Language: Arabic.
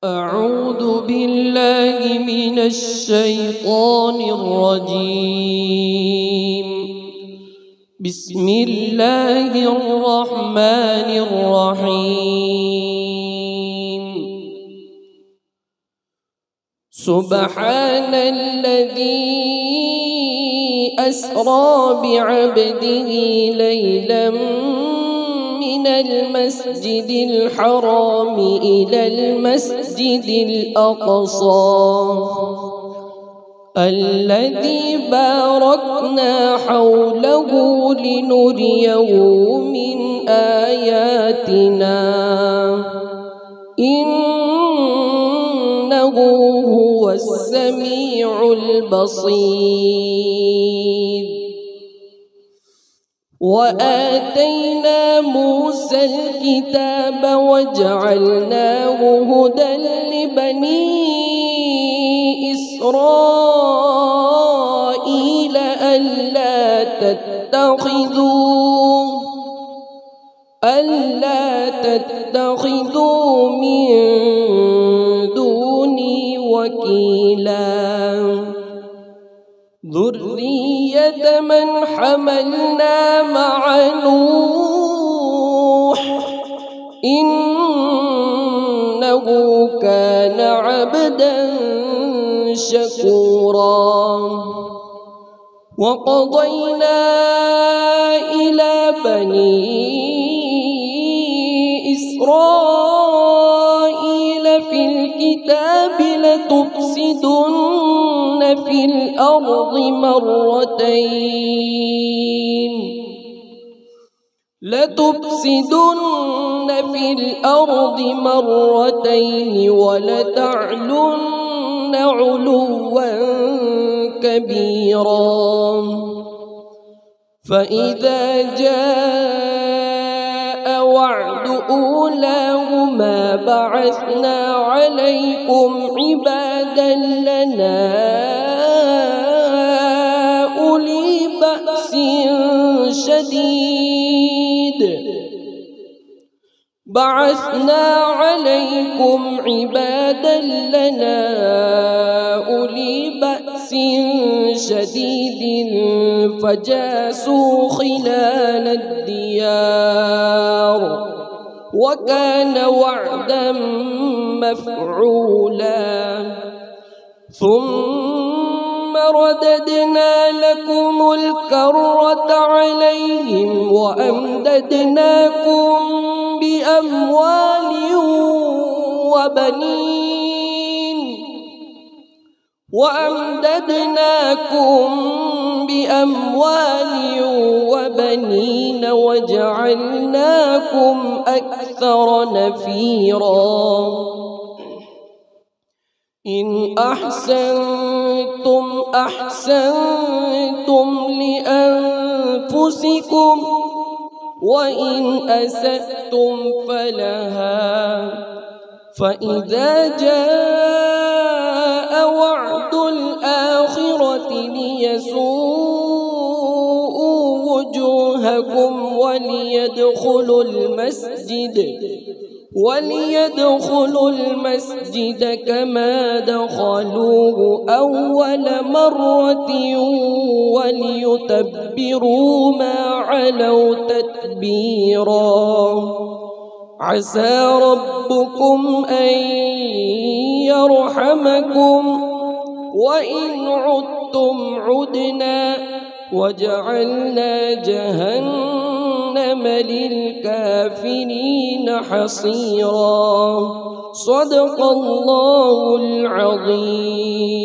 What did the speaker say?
أعوذ بالله من الشيطان الرجيم. بسم الله الرحمن الرحيم. سبحان الذي أسرى بعبده ليلا من المسجد الحرام إلى المسجد الأقصى الذي باركنا حوله لنريه من آياتنا إنه هو السميع البصير. وآتينا موسى الكتاب وجعلناه هدى لبني إسرائيل ألا تتخذوا من دوني وكيلا ذرية من حملنا مع نوح إنه كان عبدا شكورا. وقضينا إلى بني إسرائيل في الكتاب لتفسدن في الأرض مرتين ولتعلن علوا كبيرا. فإذا جاء وعد أولاهما بعثنا عليكم عبادا لنا أولي بأس شديد فجاسوا خلال الديار وكان وعدا مفعولا. ثم رددنا لكم الكرة عليهم وأمددناكم بأموال وبنين وجعلناكم أكثر نفيرا. إن أحسنتم لأنفسكم وإن أسأتم فلها. فإذا جاء وعد الآخرة ليسوءوا وجوهكم وليدخلوا المسجد كما دخلوه أول مرة وليتبروا ما علوا تتبيرا. عسى ربكم أن يرحمكم وإن عدتم عدنا وجعلنا جهنم للكافرين حصيرا. صدق الله العظيم.